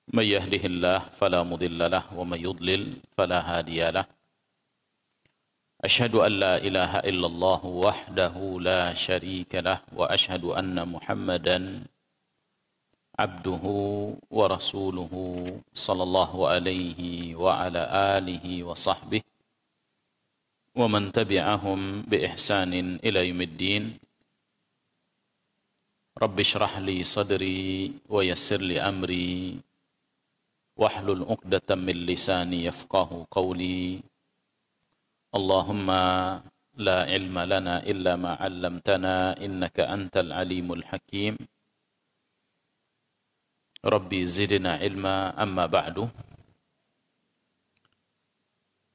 من يهده الله فلا مضل له ومن يضلل فلا هادي له أشهد أن لا إله إلا الله وحده لا شريك له وأشهد أن محمدا عبده ورسوله صلى الله عليه وعلى آله وصحبه ومن تبعهم بإحسان إلى يوم الدين رب اشرح لي صدري ويسر لي أمري واحلل عقدة من لساني يفقه قولي اللهم لا علم لنا إلا ما علمتنا إنك أنت العليم الحكيم ربي زدنا علما أما بعد.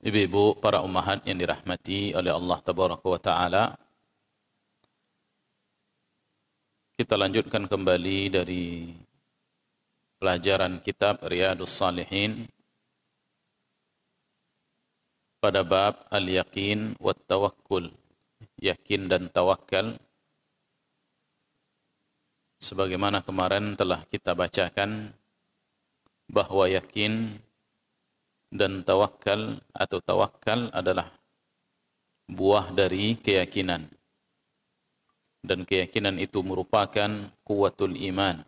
Ibu-ibu, para ummahat yang dirahmati oleh Allah Tabaraka wa Ta'ala, kita lanjutkan kembali dari pelajaran kitab Riyadhus Shalihin pada bab al-yaqin wa tawakkul, yakin dan tawakal. Sebagaimana kemarin telah kita bacakan bahwa yakin dan tawakal atau tawakal adalah buah dari keyakinan. Dan keyakinan itu merupakan kuwatul iman,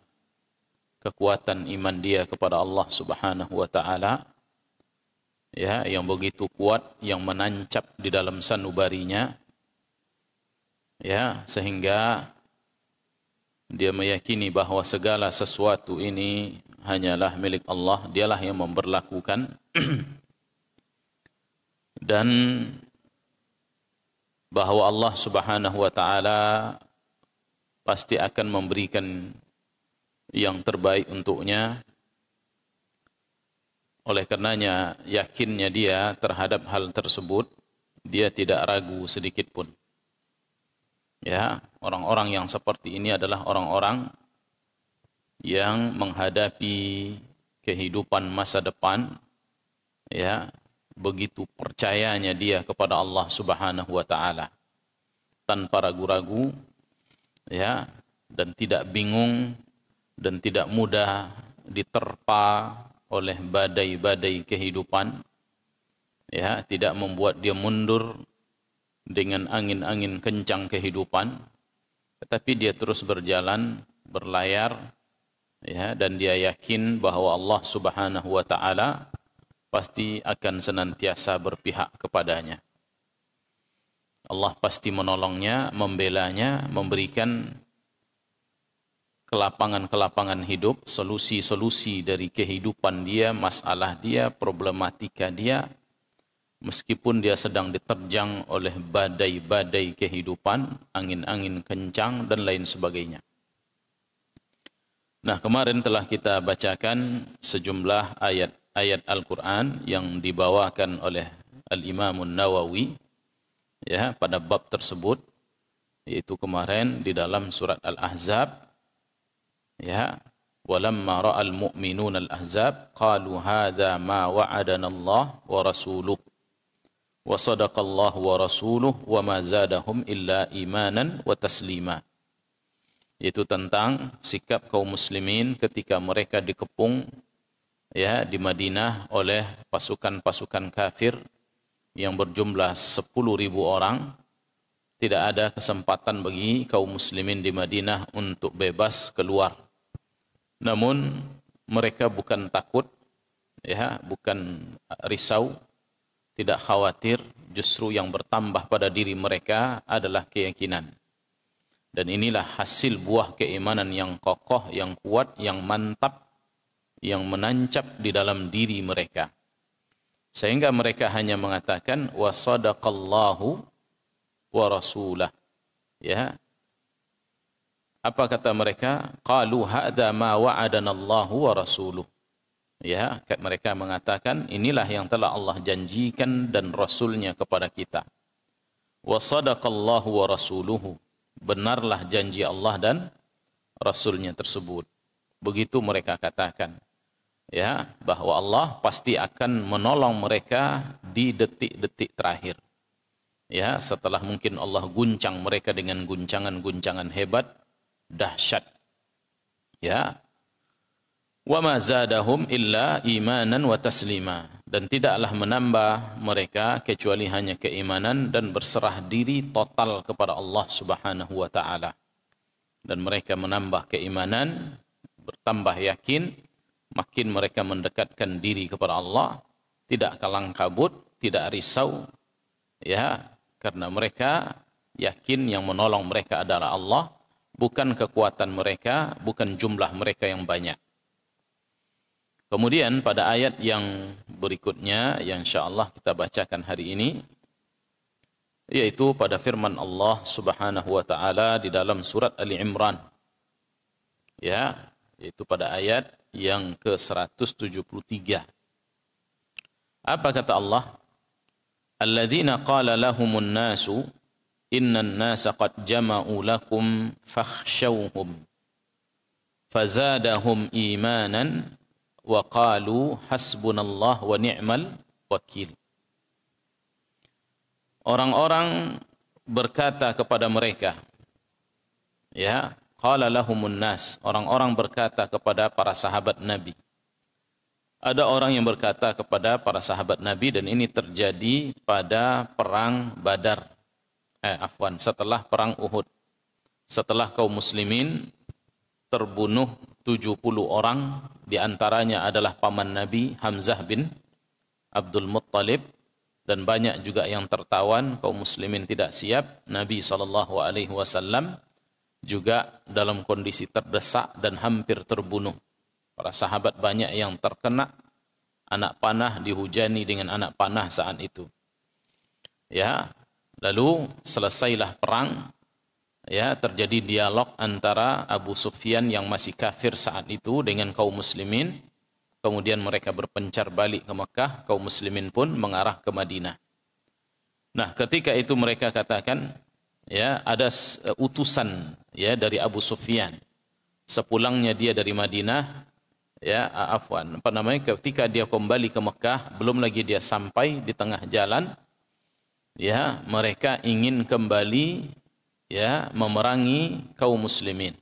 kekuatan iman dia kepada Allah Subhanahu wa Ta'ala, ya, yang begitu kuat, yang menancap di dalam sanubarinya, ya, sehingga dia meyakini bahwa segala sesuatu ini hanyalah milik Allah, dialah yang memberlakukan dan bahwa Allah Subhanahu wa Ta'ala pasti akan memberikan yang terbaik untuknya. Oleh karenanya yakinnya dia terhadap hal tersebut, dia tidak ragu sedikit pun. Ya, orang-orang yang seperti ini adalah orang-orang yang menghadapi kehidupan masa depan, ya, begitu percayanya dia kepada Allah Subhanahu wa Ta'ala tanpa ragu-ragu, ya, dan tidak bingung dan tidak mudah diterpa oleh badai-badai kehidupan, ya, tidak membuat dia mundur dengan angin-angin kencang kehidupan, tetapi dia terus berjalan, berlayar, ya, dan dia yakin bahwa Allah Subhanahu wa Ta'ala pasti akan senantiasa berpihak kepadanya. Allah pasti menolongnya, membelanya, memberikan kelapangan-kelapangan hidup, solusi-solusi dari kehidupan dia, masalah dia, problematika dia, meskipun dia sedang diterjang oleh badai-badai kehidupan, angin-angin kencang, dan lain sebagainya. Nah, kemarin telah kita bacakan sejumlah ayat-ayat Al-Quran yang dibawakan oleh Al-Imamun Nawawi, ya, pada bab tersebut, yaitu kemarin di dalam surat Al-Ahzab, ya, walamma ra'al mu'minuna al-ahzab qalu hadza ma wa'adana Allah wa rasuluh wa sadaqallahu wa rasuluh wa ma zadahum illa imanan wa taslima. Yaitu tentang sikap kaum muslimin ketika mereka dikepung, ya, di Madinah oleh pasukan-pasukan kafir yang berjumlah 10.000 orang. Tidak ada kesempatan bagi kaum muslimin di Madinah untuk bebas keluar. Namun mereka bukan takut, ya, bukan risau, tidak khawatir, justru yang bertambah pada diri mereka adalah keyakinan. Dan inilah hasil buah keimanan yang kokoh, yang kuat, yang mantap, yang menancap di dalam diri mereka. Sehingga mereka hanya mengatakan wa sadaqallahu wa rasulah. Ya. Apa kata mereka? Qalu hadza ma wa'adana Allahu wa rasuluh. Ya, mereka mengatakan inilah yang telah Allah janjikan dan Rasulnya kepada kita. Wa sadaqallahu wa rasuluhu. Benarlah janji Allah dan Rasulnya tersebut. Begitu mereka katakan, ya, bahwa Allah pasti akan menolong mereka di detik-detik terakhir. Ya, setelah mungkin Allah guncang mereka dengan guncangan-guncangan hebat, dahsyat. Ya. Wa ma zadahum illa imanan wa taslima. Dan tidaklah menambah mereka kecuali hanya keimanan dan berserah diri total kepada Allah Subhanahu wa taala. Dan mereka menambah keimanan, bertambah yakin, makin mereka mendekatkan diri kepada Allah, tidak kalang kabut, tidak risau, ya, karena mereka yakin yang menolong mereka adalah Allah, bukan kekuatan mereka, bukan jumlah mereka yang banyak. Kemudian pada ayat yang berikutnya yang insyaallah kita bacakan hari ini, yaitu pada firman Allah Subhanahu wa taala di dalam surat Ali Imran. Ya, yaitu pada ayat yang ke-173. Apa kata Allah? Alladzina qala lahumun nasu innan nasa qad jama'u lakum fakhshawhum fazadahum imanan wa qalu hasbunallah wa ni'mal wakil. Orang-orang berkata kepada mereka, ya, qala lahumun nas, orang-orang berkata kepada para sahabat Nabi. Ada orang yang berkata kepada para sahabat Nabi, dan ini terjadi pada perang Badar. Setelah perang Uhud. Setelah kaum muslimin terbunuh 70 orang, di antaranya adalah paman Nabi Hamzah bin Abdul Muttalib, dan banyak juga yang tertawan, kaum muslimin tidak siap. Nabi SAW juga dalam kondisi terdesak dan hampir terbunuh. Para sahabat banyak yang terkena anak panah, dihujani dengan anak panah saat itu. Ya, lalu selesailah perang. Ya, terjadi dialog antara Abu Sufyan yang masih kafir saat itu dengan kaum muslimin. Kemudian mereka berpencar balik ke Mekah, kaum muslimin pun mengarah ke Madinah. Nah, ketika itu mereka katakan, ya, ada utusan, ya, dari Abu Sufyan. Sepulangnya dia dari Madinah, ya, ketika dia kembali ke Mekah, belum lagi dia sampai di tengah jalan, ya, mereka ingin kembali, ya, memerangi kaum muslimin.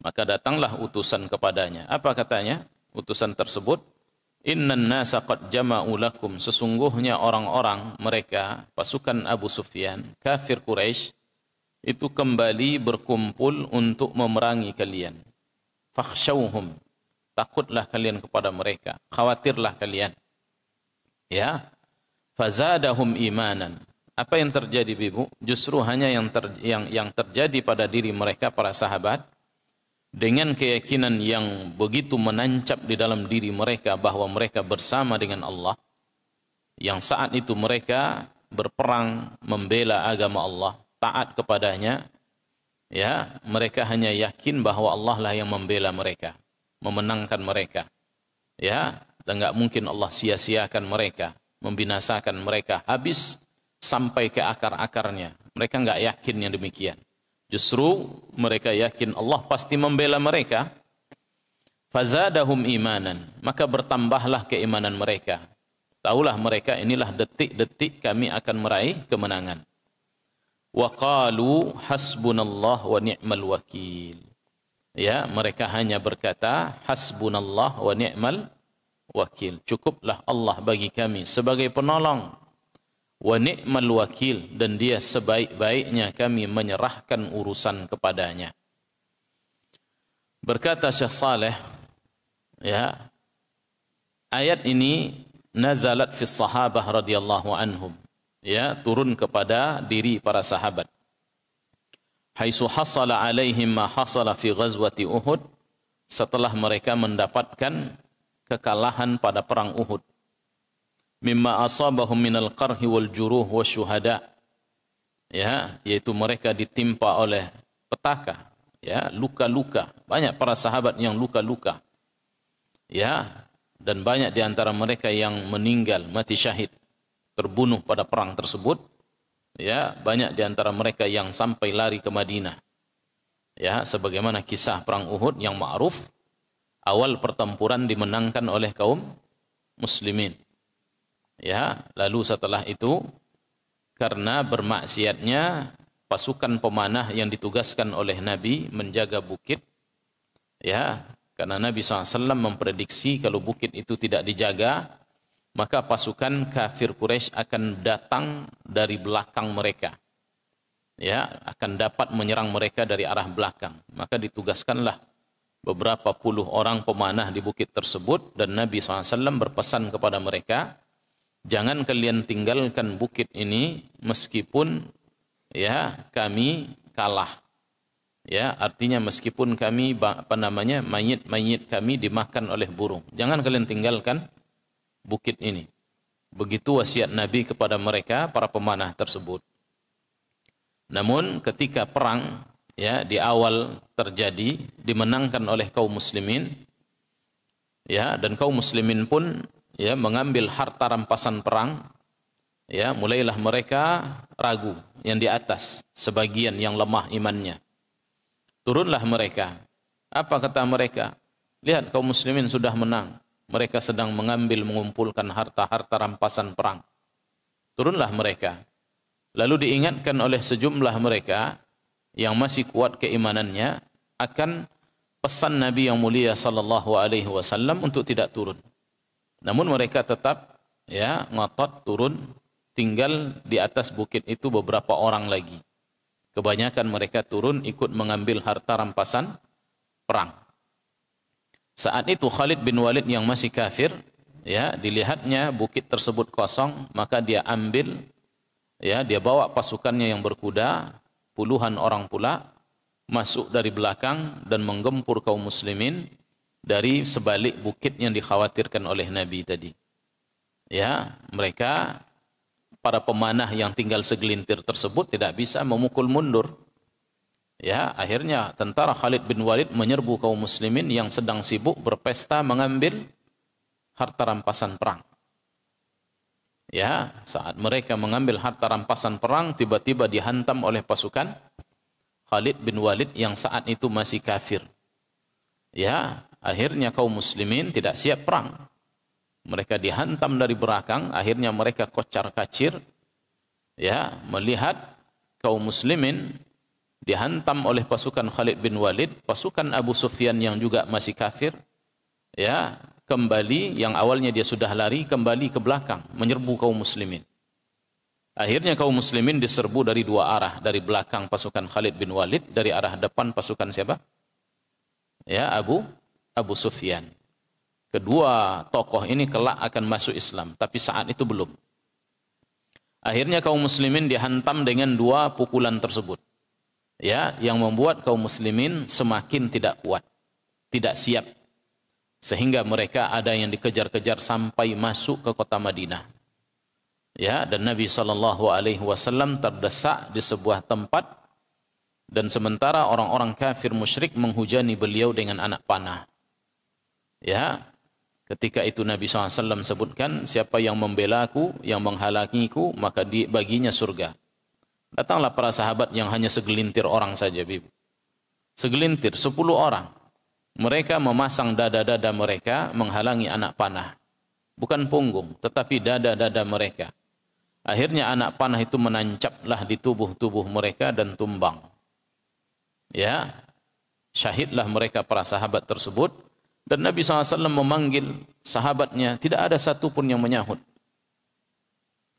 Maka datanglah utusan kepadanya. Apa katanya? Utusan tersebut, innan nasa qad jama'u lakum, sesungguhnya orang-orang mereka, pasukan Abu Sufyan, kafir Quraisy, itu kembali berkumpul untuk memerangi kalian. Fakhshawhum, takutlah kalian kepada mereka, khawatirlah kalian. Ya, fazadahum imanan. Apa yang terjadi, Ibu? Justru hanya yang terjadi pada diri mereka, para sahabat, dengan keyakinan yang begitu menancap di dalam diri mereka bahwa mereka bersama dengan Allah, yang saat itu mereka berperang membela agama Allah, taat kepadanya, ya, mereka hanya yakin bahwa Allah lah yang membela mereka, memenangkan mereka, ya, dan enggak mungkin Allah sia-siakan mereka, membinasakan mereka habis sampai ke akar-akarnya. Mereka enggak yakin yang demikian. Justru mereka yakin Allah pasti membela mereka. Fazadahum imanan, maka bertambahlah keimanan mereka. Taulah mereka, inilah detik-detik kami akan meraih kemenangan. Wa qalu hasbunallah wa ni'mal wakil. Ya, mereka hanya berkata hasbunallah wa ni'mal wakil. Cukuplah Allah bagi kami sebagai penolong. Wa ni'mal wakil, dan dia sebaik-baiknya kami menyerahkan urusan kepadanya. Berkata Syekh Saleh, ya, ayat ini nazalat fi sahabah radhiyallahu anhum, ya, turun kepada diri para sahabat. Haitsu hasala alaihim ma hasala fi ghazwati Uhud, setelah mereka mendapatkan kekalahan pada perang Uhud. Mimma asabahum minal qarhi wal juruh wasyuhada, ya, yaitu mereka ditimpa oleh petaka, ya, luka-luka. Banyak para sahabat yang luka-luka, ya, dan banyak di antara mereka yang meninggal, mati syahid, terbunuh pada perang tersebut, ya. Banyak di antara mereka yang sampai lari ke Madinah, ya, sebagaimana kisah perang Uhud yang ma'ruf. Awal pertempuran dimenangkan oleh kaum muslimin, ya, lalu setelah itu karena bermaksiatnya pasukan pemanah yang ditugaskan oleh Nabi menjaga bukit, ya, Karena Nabi SAW memprediksi kalau bukit itu tidak dijaga, maka pasukan kafir Quraisy akan datang dari belakang mereka. Ya, akan dapat menyerang mereka dari arah belakang. Maka ditugaskanlah beberapa puluh orang pemanah di bukit tersebut, dan Nabi SAW berpesan kepada mereka, jangan kalian tinggalkan bukit ini meskipun ya kami kalah. Ya, artinya meskipun kami mayit-mayit kami dimakan oleh burung, jangan kalian tinggalkan bukit ini. Begitu wasiat Nabi kepada mereka, para pemanah tersebut. Namun ketika perang ya di awal terjadi, dimenangkan oleh kaum muslimin, ya, dan kaum muslimin pun ya mengambil harta rampasan perang, ya, mulailah mereka ragu yang di atas, sebagian yang lemah imannya. Turunlah mereka. Apa kata mereka? Lihat, kaum muslimin sudah menang. Mereka sedang mengumpulkan harta-harta rampasan perang. Turunlah mereka. Lalu diingatkan oleh sejumlah mereka yang masih kuat keimanannya akan pesan Nabi yang mulia sallallahu alaihi wasallam untuk tidak turun. Namun mereka tetap ya ngotot turun, tinggal di atas bukit itu beberapa orang lagi. Kebanyakan mereka turun ikut mengambil harta rampasan perang. Saat itu Khalid bin Walid yang masih kafir, ya, dilihatnya bukit tersebut kosong, maka dia ambil, ya, dia bawa pasukannya yang berkuda, puluhan orang pula, masuk dari belakang dan menggempur kaum muslimin dari sebalik bukit yang dikhawatirkan oleh Nabi tadi. Ya, mereka para pemanah yang tinggal segelintir tersebut tidak bisa memukul mundur. Ya, akhirnya tentara Khalid bin Walid menyerbu kaum muslimin yang sedang sibuk berpesta mengambil harta rampasan perang. Ya, saat mereka mengambil harta rampasan perang, tiba-tiba dihantam oleh pasukan Khalid bin Walid yang saat itu masih kafir. Ya, akhirnya kaum muslimin tidak siap perang. Mereka dihantam dari belakang, akhirnya mereka kocar-kacir, ya, melihat kaum muslimin dihantam oleh pasukan Khalid bin Walid, pasukan Abu Sufyan yang juga masih kafir, ya, kembali, yang awalnya dia sudah lari, kembali ke belakang, menyerbu kaum muslimin. Akhirnya kaum muslimin diserbu dari dua arah, dari belakang pasukan Khalid bin Walid, dari arah depan pasukan siapa? Ya, Abu Sufyan. Kedua tokoh ini kelak akan masuk Islam, tapi saat itu belum. Akhirnya kaum muslimin dihantam dengan dua pukulan tersebut. Ya, yang membuat kaum muslimin semakin tidak kuat, tidak siap. Sehingga mereka ada yang dikejar-kejar sampai masuk ke kota Madinah. Ya, dan Nabi SAW terdesak di sebuah tempat, dan sementara orang-orang kafir musyrik menghujani beliau dengan anak panah. Ya, ketika itu Nabi SAW sebutkan, siapa yang membela aku, yang menghalangiku, maka baginya surga. Datanglah para sahabat yang hanya segelintir orang saja, Bibu. Segelintir, 10 orang. Mereka memasang dada-dada mereka menghalangi anak panah. Bukan punggung, tetapi dada-dada mereka. Akhirnya anak panah itu menancaplah di tubuh-tubuh mereka dan tumbang. Ya, syahidlah mereka para sahabat tersebut. Dan Nabi SAW memanggil sahabatnya, tidak ada satupun yang menyahut.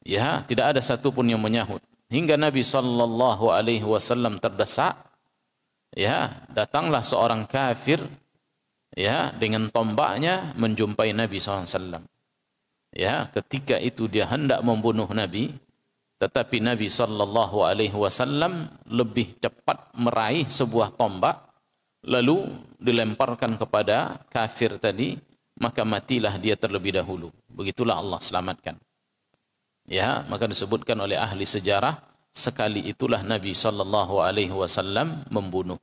Ya, tidak ada satupun yang menyahut. Hingga Nabi SAW terdesak, ya, datanglah seorang kafir, ya, dengan tombaknya menjumpai Nabi SAW. Ya, ketika itu dia hendak membunuh Nabi, tetapi Nabi SAW lebih cepat meraih sebuah tombak, lalu dilemparkan kepada kafir tadi, maka matilah dia terlebih dahulu. Begitulah Allah selamatkan. Ya, maka disebutkan oleh ahli sejarah, sekali itulah Nabi SAW membunuh.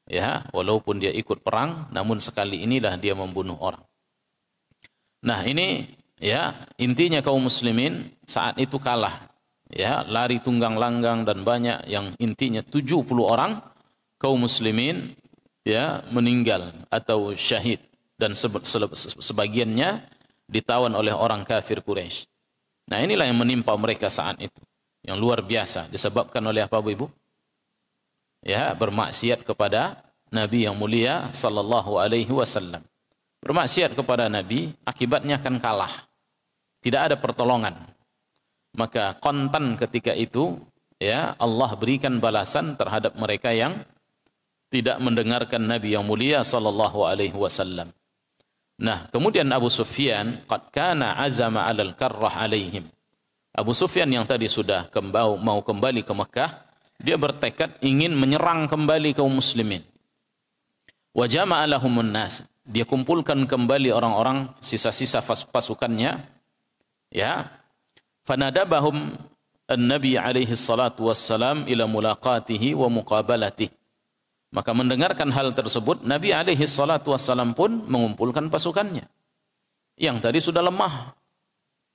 Ya, walaupun dia ikut perang, namun sekali inilah dia membunuh orang. Nah, ini ya intinya kaum muslimin saat itu kalah. Ya, lari tunggang langgang dan banyak, yang intinya 70 orang kaum muslimin ya meninggal atau syahid, dan sebagiannya ditawan oleh orang kafir Quraisy. Nah, inilah yang menimpa mereka saat itu, yang luar biasa, disebabkan oleh apa, Ibu? Ya, bermaksiat kepada Nabi yang mulia sallallahu alaihi wasallam. Bermaksiat kepada Nabi akibatnya akan kalah. Tidak ada pertolongan. Maka kontan ketika itu ya Allah berikan balasan terhadap mereka yang tidak mendengarkan Nabi yang mulia sallallahu alaihi wasallam. Nah, kemudian Abu Sufyan qad kana azama 'alal karrah alaihim. Abu Sufyan yang tadi sudah mau kembali ke Mekah, dia bertekad ingin menyerang kembali kaum muslimin. Wa jama'a lahumun nas. Dia kumpulkan kembali orang-orang sisa-sisa pasukannya. Ya. Fanadabahum an-nabi alaihi salatu wassalam ila mulaqatihi wa muqabalatihi. Maka mendengarkan hal tersebut, Nabi alaihi salatu wassalam pun mengumpulkan pasukannya. Yang tadi sudah lemah.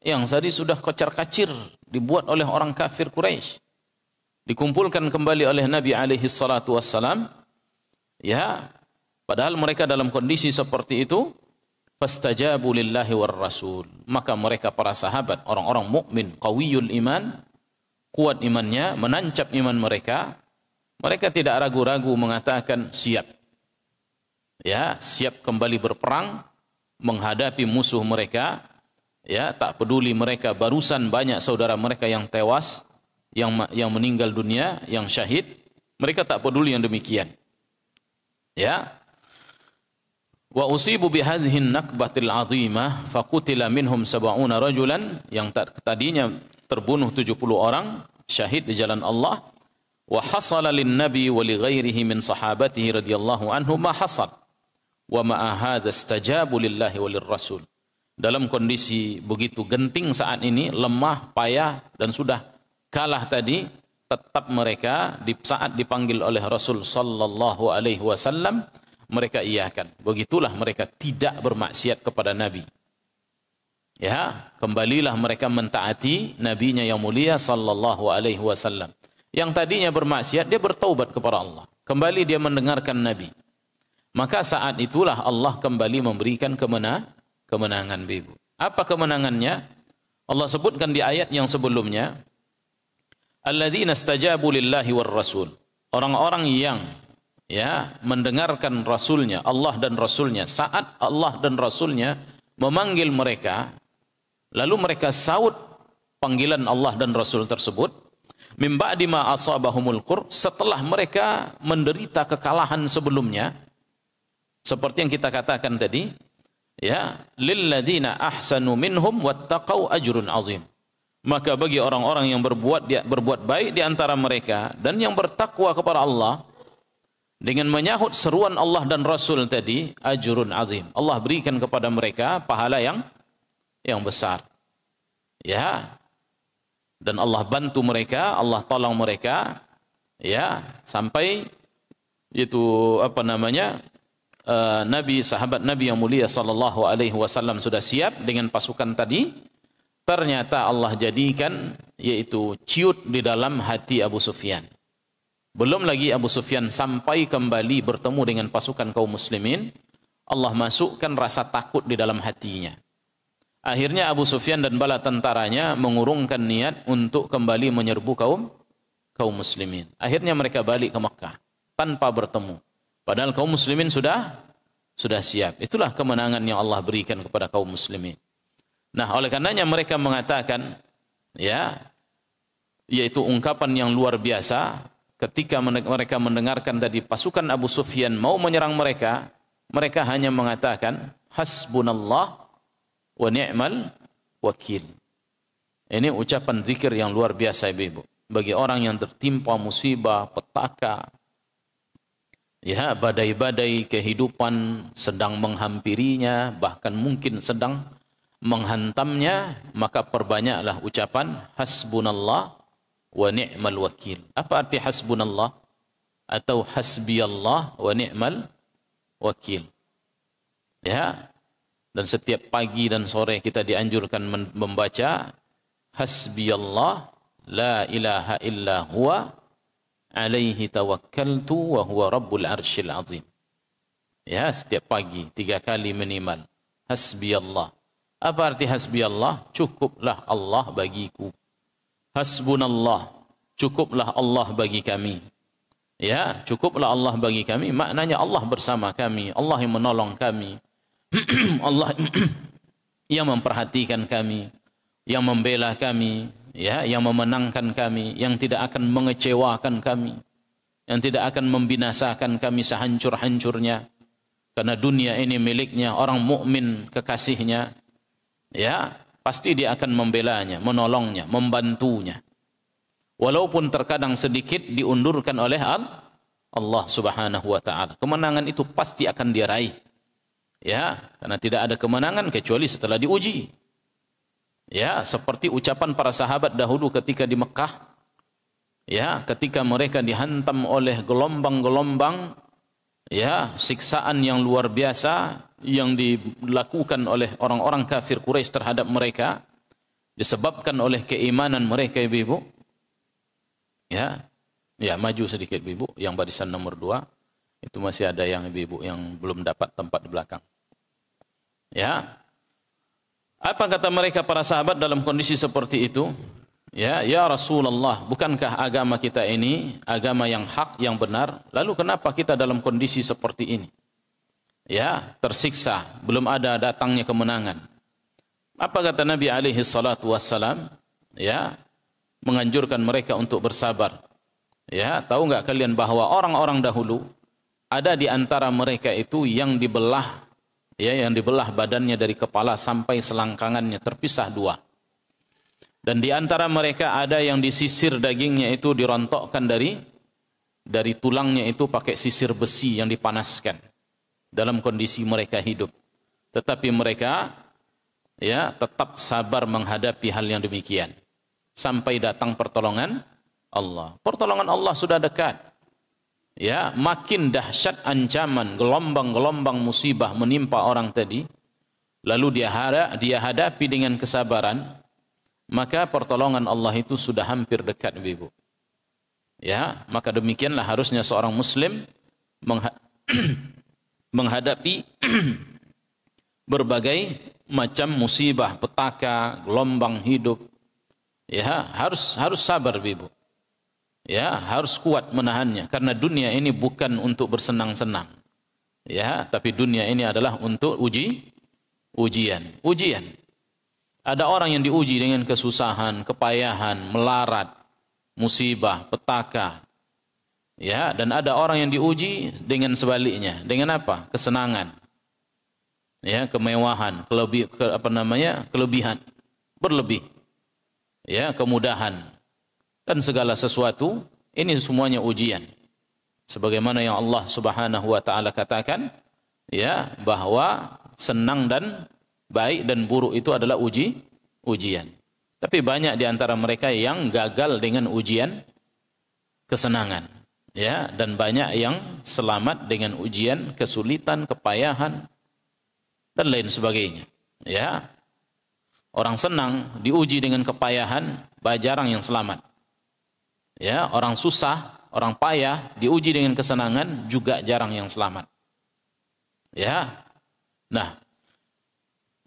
Yang tadi sudah kocar-kacir dibuat oleh orang kafir Quraisy. Dikumpulkan kembali oleh Nabi alaihi salatu wassalam. Ya, padahal mereka dalam kondisi seperti itu, fastajabu lillahi war rasul. Maka mereka para sahabat, orang-orang mukmin, qawiyul iman, kuat imannya, menancap iman mereka. Mereka tidak ragu-ragu mengatakan siap. Ya, siap kembali berperang menghadapi musuh mereka. Ya, tak peduli mereka barusan banyak saudara mereka yang tewas, yang meninggal dunia, yang syahid. Mereka tak peduli yang demikian. Ya. Wa usibu bihadhihi an-nakbatil 'azimah faqutila minhum 70 rajulan, yang tadinya terbunuh 70 orang syahid di jalan Allah. Wa hasala lin nabi wa li ghairihi min sahabatihi radhiyallahu anhu ma hasal wa ma hadza istajabu lillahi wa lirrasul. Dalam kondisi begitu genting saat ini, lemah, payah dan sudah kalah tadi, tetap mereka di saat dipanggil oleh Rasul sallallahu alaihi wasallam mereka iakan. Begitulah mereka tidak bermaksiat kepada Nabi. Ya, kembalilah mereka mentaati nabinya yang mulia sallallahu alaihi wasallam. Yang tadinya bermaksiat, dia bertaubat kepada Allah. Kembali dia mendengarkan Nabi. Maka saat itulah Allah kembali memberikan kemenangan Ibu. Apa kemenangannya? Allah sebutkan di ayat yang sebelumnya, alladzina istajabu lillahi war rasul. Orang-orang yang ya mendengarkan Rasulnya, Allah dan Rasulnya, saat Allah dan Rasulnya memanggil mereka, lalu mereka saut panggilan Allah dan Rasul tersebut, min ba'di ma asabahumul qur, setelah mereka menderita kekalahan sebelumnya, seperti yang kita katakan tadi, ya, lil ladzina ahsanu minhum wattaqau ajrun azim. Maka bagi orang-orang yang berbuat baik di antara mereka dan yang bertakwa kepada Allah dengan menyahut seruan Allah dan Rasul tadi, ajrun azim. Allah berikan kepada mereka pahala yang besar. Ya. Dan Allah bantu mereka, Allah tolong mereka, ya, sampai itu Nabi, sahabat Nabi yang mulia sallallahu alaihi wasallam sudah siap dengan pasukan tadi. Ternyata Allah jadikan yaitu ciut di dalam hati Abu Sufyan. Belum lagi Abu Sufyan sampai kembali bertemu dengan pasukan kaum muslimin, Allah masukkan rasa takut di dalam hatinya. Akhirnya Abu Sufyan dan bala tentaranya mengurungkan niat untuk kembali menyerbu kaum muslimin. Akhirnya mereka balik ke Mekah tanpa bertemu. Padahal kaum muslimin sudah siap. Itulah kemenangan yang Allah berikan kepada kaum muslimin. Nah, oleh karenanya mereka mengatakan, ya, yaitu ungkapan yang luar biasa ketika mereka mendengarkan tadi pasukan Abu Sufyan mau menyerang mereka, mereka hanya mengatakan hasbunallah wa ni'mal wakil. Ini ucapan zikir yang luar biasa Ibu. Bagi orang yang tertimpa musibah, petaka, ya, badai-badai kehidupan sedang menghampirinya, bahkan mungkin sedang menghantamnya, maka perbanyaklah ucapan hasbunallah wa ni'mal wakil. Apa arti hasbunallah atau hasbiyallah wa ni'mal wakil? Ya. Dan setiap pagi dan sore kita dianjurkan membaca hasbiyallah la ilaha illa huwa alaihi tawakkaltu wa huwa rabbul arsyil azim. Ya, setiap pagi 3 kali minimal. Hasbiyallah. Apa arti hasbiyallah? Cukuplah Allah bagiku. Hasbunallah. Cukuplah Allah bagi kami. Ya, cukuplah Allah bagi kami, maknanya Allah bersama kami, Allah yang menolong kami, Allah yang memperhatikan kami, yang membela kami, ya, yang memenangkan kami, yang tidak akan mengecewakan kami, yang tidak akan membinasakan kami sehancur-hancurnya. Karena dunia ini miliknya orang mukmin, kekasihnya, ya, pasti dia akan membelanya, menolongnya, membantunya. Walaupun terkadang sedikit diundurkan oleh Allah Subhanahu wa taala. Kemenangan itu pasti akan dia raih. Ya, karena tidak ada kemenangan kecuali setelah diuji. Ya, seperti ucapan para sahabat dahulu ketika di Mekah. Ya, ketika mereka dihantam oleh gelombang-gelombang, ya, siksaan yang luar biasa yang dilakukan oleh orang-orang kafir Quraisy terhadap mereka disebabkan oleh keimanan mereka, ibu-ibu. Ya, ya, maju sedikit ibu, yang barisan nomor 2. Itu masih ada yang ibu-ibu yang belum dapat tempat di belakang. Ya. Apa kata mereka para sahabat dalam kondisi seperti itu? Ya, ya Rasulullah, bukankah agama kita ini agama yang hak, yang benar? Lalu kenapa kita dalam kondisi seperti ini? Ya, tersiksa, belum ada datangnya kemenangan. Apa kata Nabi alaihi salatu wassalam? Ya, menganjurkan mereka untuk bersabar. Ya, tahu nggak kalian bahwa orang-orang dahulu ada di antara mereka itu yang dibelah, ya, yang dibelah badannya dari kepala sampai selangkangannya terpisah 2. Dan di antara mereka ada yang disisir dagingnya itu dirontokkan dari tulangnya itu pakai sisir besi yang dipanaskan dalam kondisi mereka hidup. Tetapi mereka, ya, tetap sabar menghadapi hal yang demikian sampai datang pertolongan Allah. Pertolongan Allah sudah dekat. Ya, makin dahsyat ancaman, gelombang-gelombang musibah menimpa orang tadi, lalu dia hadapi dengan kesabaran, maka pertolongan Allah itu sudah hampir dekat, ibu. Ya, maka demikianlah harusnya seorang muslim menghadapi berbagai macam musibah, petaka, gelombang hidup. Ya, harus sabar, ibu. Ya, harus kuat menahannya, karena dunia ini bukan untuk bersenang-senang. Ya, tapi dunia ini adalah untuk ujian. Ada orang yang diuji dengan kesusahan, kepayahan, melarat, musibah, petaka. Ya, dan ada orang yang diuji dengan sebaliknya. Dengan apa? Kesenangan. Ya, kemewahan, kelebihan, berlebih. Ya, kemudahan. Dan segala sesuatu ini semuanya ujian. Sebagaimana yang Allah Subhanahu wa taala katakan, ya, bahwa senang dan baik dan buruk itu adalah ujian. Tapi banyak di antara mereka yang gagal dengan ujian kesenangan, ya, dan banyak yang selamat dengan ujian kesulitan, kepayahan dan lain sebagainya. Ya. Orang senang diuji dengan kepayahan, jarang yang selamat. Ya, orang susah, orang payah diuji dengan kesenangan, juga jarang yang selamat. Ya. Nah,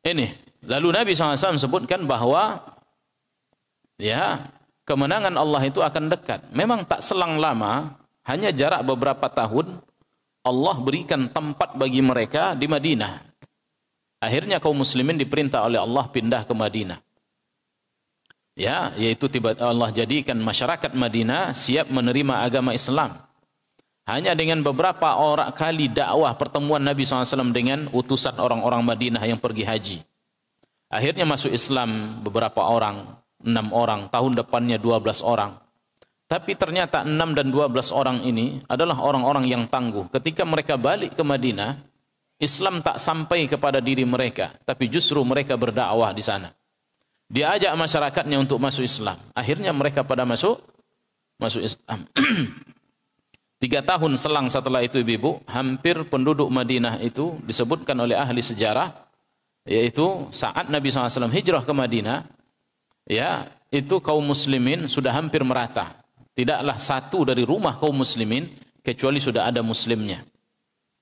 ini lalu Nabi SAW sebutkan bahwa, ya, kemenangan Allah itu akan dekat. Memang tak selang lama, hanya jarak beberapa tahun, Allah berikan tempat bagi mereka di Madinah. Akhirnya kaum muslimin diperintah oleh Allah pindah ke Madinah. Ya, yaitu Allah jadikan masyarakat Madinah siap menerima agama Islam. Hanya dengan beberapa orang kali dakwah pertemuan Nabi SAW dengan utusan orang-orang Madinah yang pergi haji. Akhirnya masuk Islam beberapa orang, 6 orang, tahun depannya 12 orang. Tapi ternyata 6 dan 12 orang ini adalah orang-orang yang tangguh. Ketika mereka balik ke Madinah, Islam tak sampai kepada diri mereka, tapi justru mereka berdakwah di sana. Dia ajak masyarakatnya untuk masuk Islam. Akhirnya mereka pada masuk Islam. 3 tahun selang setelah itu, ibu, hampir penduduk Madinah itu disebutkan oleh ahli sejarah, yaitu saat Nabi SAW hijrah ke Madinah, ya, itu kaum muslimin sudah hampir merata. Tidaklah satu dari rumah kaum muslimin kecuali sudah ada muslimnya.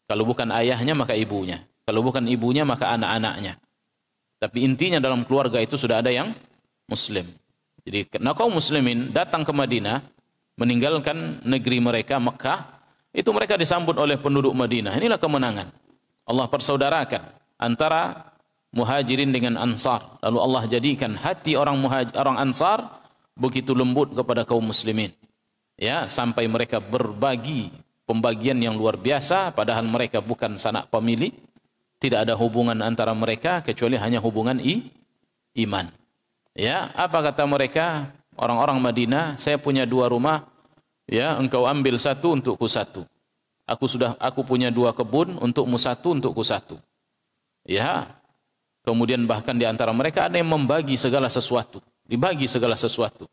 Kalau bukan ayahnya maka ibunya. Kalau bukan ibunya maka anak-anaknya. Tapi intinya dalam keluarga itu sudah ada yang muslim. Jadi karena kaum muslimin datang ke Madinah, meninggalkan negeri mereka Mekah, itu mereka disambut oleh penduduk Madinah. Inilah kemenangan. Allah persaudarakan antara Muhajirin dengan Ansar. Lalu Allah jadikan hati orang Ansar begitu lembut kepada kaum muslimin. Ya, sampai mereka berbagi pembagian yang luar biasa, padahal mereka bukan sanak famili, tidak ada hubungan antara mereka kecuali hanya hubungan iman. Ya, apa kata mereka? Orang-orang Madinah, saya punya 2 rumah, ya, engkau ambil 1 untukku 1. Aku punya 2 kebun, untukmu 1, untukku 1. Ya, kemudian bahkan di antara mereka ada yang membagi segala sesuatu, dibagi segala sesuatu.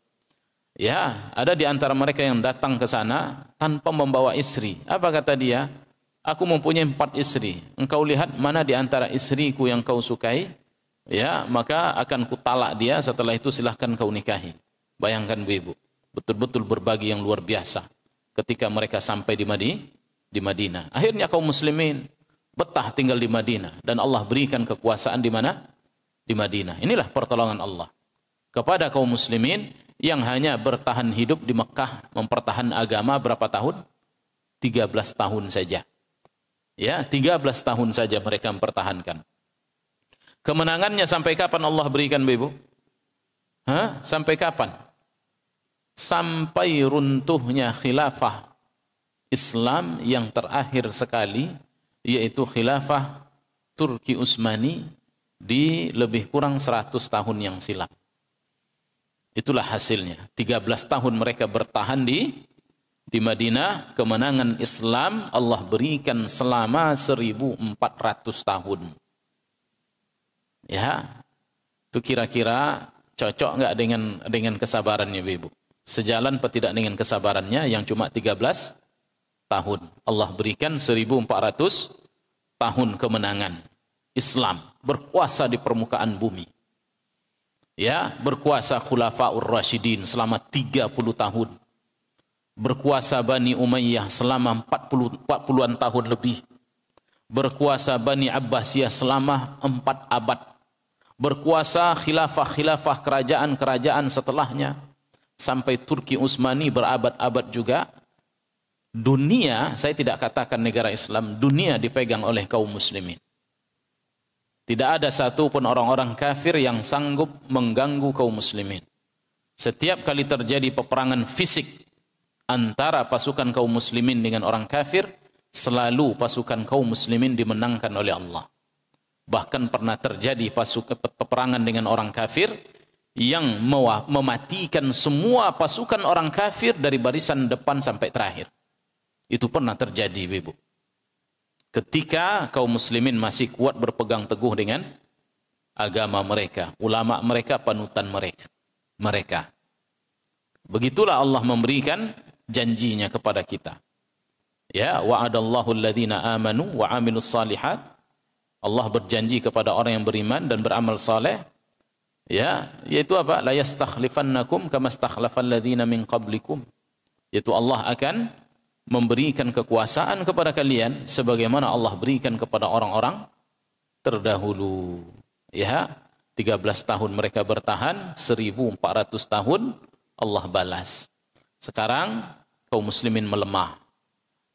Ya, ada di antara mereka yang datang ke sana tanpa membawa istri. Apa kata dia? Aku mempunyai 4 istri. Engkau lihat mana di antara istriku yang kau sukai, ya, maka akan kutalak dia, setelah itu silahkan kau nikahi. Bayangkan ibu, betul-betul berbagi yang luar biasa ketika mereka sampai di Madinah. Akhirnya kaum muslimin betah tinggal di Madinah dan Allah berikan kekuasaan di mana? Di Madinah. Inilah pertolongan Allah kepada kaum muslimin yang hanya bertahan hidup di Mekah, mempertahan agama berapa tahun? 13 tahun saja. Ya, 13 tahun saja mereka mempertahankan. Kemenangannya sampai kapan Allah berikan, Ibu? Sampai kapan? Sampai runtuhnya khilafah Islam yang terakhir sekali, yaitu khilafah Turki Utsmani di lebih kurang 100 tahun yang silam. Itulah hasilnya. 13 tahun mereka bertahan di Madinah, kemenangan Islam Allah berikan selama 1400 tahun. Ya, itu kira-kira cocok nggak dengan kesabarannya, Ibu? Sejalan atau tidak dengan kesabarannya yang cuma 13 tahun. Allah berikan 1400 tahun kemenangan. Islam berkuasa di permukaan bumi. Ya, berkuasa Khulafaur Rasyidin selama 30 tahun. Berkuasa Bani Umayyah selama 40-an tahun lebih. Berkuasa Bani Abbasiyah selama 4 abad. Berkuasa khilafah-khilafah kerajaan-kerajaan setelahnya. Sampai Turki Utsmani berabad-abad juga. Dunia, saya tidak katakan negara Islam, dunia dipegang oleh kaum muslimin. Tidak ada satu pun orang-orang kafir yang sanggup mengganggu kaum muslimin. Setiap kali terjadi peperangan fisik antara pasukan kaum muslimin dengan orang kafir, selalu pasukan kaum muslimin dimenangkan oleh Allah. Bahkan pernah terjadi peperangan dengan orang kafir yang mematikan semua pasukan orang kafir dari barisan depan sampai terakhir. Itu pernah terjadi, Ibu. Ketika kaum muslimin masih kuat berpegang teguh dengan agama mereka, ulama mereka, panutan mereka. Begitulah Allah memberikan janjinya kepada kita. Ya, wa'adallahu alladhina amanu wa 'amilus shalihat. Allah berjanji kepada orang yang beriman dan beramal saleh, ya, yaitu apa? La yastakhlifannakum kama stakhlafal ladzina min qablikum. Yaitu Allah akan memberikan kekuasaan kepada kalian sebagaimana Allah berikan kepada orang-orang terdahulu. Ya, 13 tahun mereka bertahan, 1400 tahun Allah balas. Sekarang kaum muslimin melemah.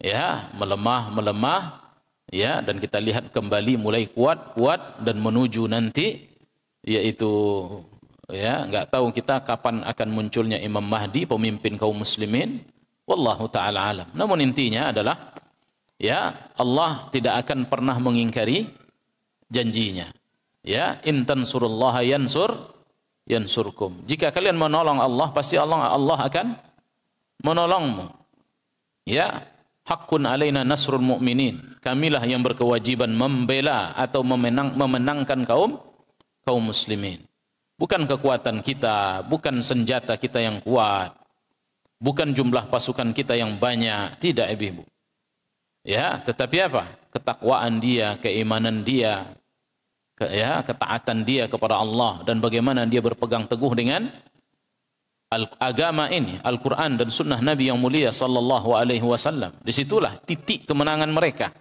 Ya, melemah, ya, dan kita lihat kembali mulai kuat dan menuju nanti, yaitu, ya, enggak tahu kita kapan akan munculnya Imam Mahdi, pemimpin kaum muslimin. Wallahu ta'ala alam. Namun intinya adalah, ya, Allah tidak akan pernah mengingkari janjinya. Ya, in tansurullaha yansurkum. Jika kalian menolong Allah, pasti Allah akan menolongmu. Ya, haqqun alaina nasrul mu'minin. Kamilah yang berkewajiban membela atau memenangkan kaum muslimin. Bukan kekuatan kita, bukan senjata kita yang kuat. Bukan jumlah pasukan kita yang banyak, tidak, Ibu. Ya, tetapi apa? Ketakwaan dia, keimanan dia, ketaatan dia kepada Allah, dan bagaimana dia berpegang teguh dengan agama ini, Al-Quran dan Sunnah Nabi yang mulia Sallallahu Alaihi Wasallam. Disitulah titik kemenangan mereka.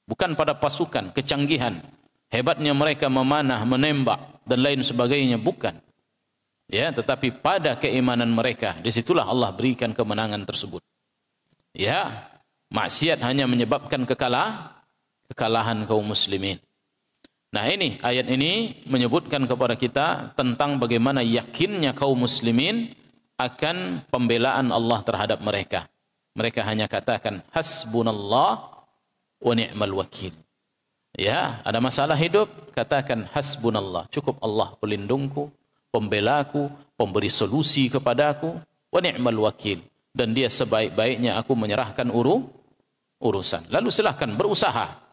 Bukan pada pasukan, kecanggihan, hebatnya mereka memanah, menembak dan lain sebagainya, bukan. Ya, tetapi pada keimanan mereka, disitulah Allah berikan kemenangan tersebut. Ya, maksiat hanya menyebabkan kekalahan kaum muslimin. Nah, ini ayat ini menyebutkan kepada kita tentang bagaimana yakinnya kaum muslimin akan pembelaan Allah terhadap mereka. Mereka hanya katakan hasbunallah wa ni'mal wakil. Ya, ada masalah hidup, katakan hasbunallah, cukup Allah pelindungku, pembelaku, pemberi solusi kepadaku, wa ni'mal wakil, dan dia sebaik-baiknya aku menyerahkan urusan. Lalu silahkan berusaha.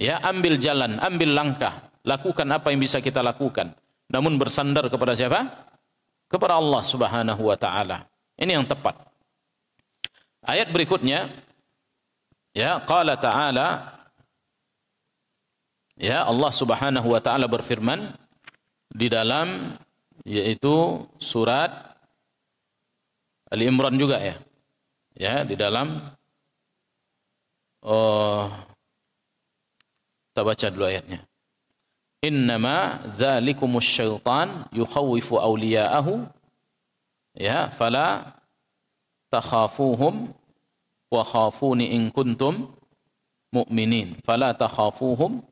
Ya, ambil jalan, ambil langkah, lakukan apa yang bisa kita lakukan. Namun bersandar kepada siapa? Kepada Allah Subhanahu wa taala. Ini yang tepat. Ayat berikutnya, ya, qala ta'ala, ya, Allah Subhanahu wa taala berfirman di dalam, yaitu surat Ali Imran juga, ya. Ya, di dalam kita baca dulu ayatnya. Innama dzalikumus syaitan yukhawwifu awliya'ahu, ya, fala takhafuhum wa khafuni in kuntum mu'minin. Fala takhafuhum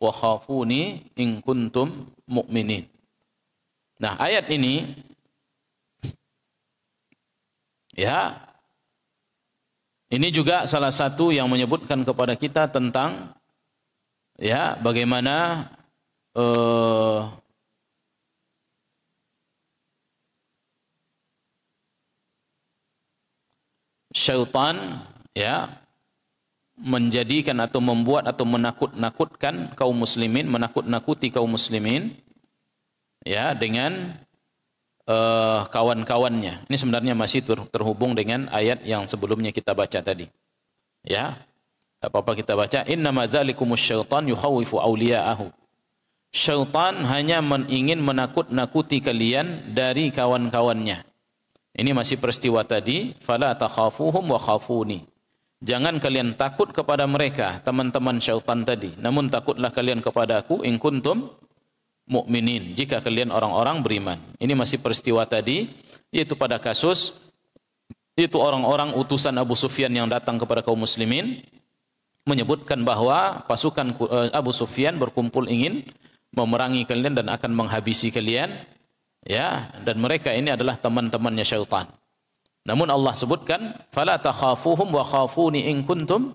wa khafuni in kuntum mu'minin. Nah, ayat ini, ya, ini juga salah satu yang menyebutkan kepada kita tentang, ya, bagaimana syaitan, ya, menjadikan atau membuat atau menakut-nakutkan kaum muslimin, menakut-nakuti kaum muslimin, ya, dengan kawan-kawannya. Ini sebenarnya masih terhubung dengan ayat yang sebelumnya kita baca tadi. Ya, apa-apa kita baca, innama dzalikumus syaitan yukhawwifu awliya'ahu. Syaitan hanya ingin menakut-nakuti kalian dari kawan-kawannya. Ini masih peristiwa tadi, fala takhafuhum wa khafuni. Jangan kalian takut kepada mereka, teman-teman syaitan tadi, namun takutlah kalian kepada aku in kuntum mu'minin, jika kalian orang-orang beriman. Ini masih peristiwa tadi, yaitu pada kasus itu orang-orang utusan Abu Sufyan yang datang kepada kaum muslimin, menyebutkan bahwa pasukan Abu Sufyan berkumpul ingin memerangi kalian dan akan menghabisi kalian, ya, dan mereka ini adalah teman-temannya syaitan. Namun Allah sebutkan fala takhafuhum wa khafuni in kuntum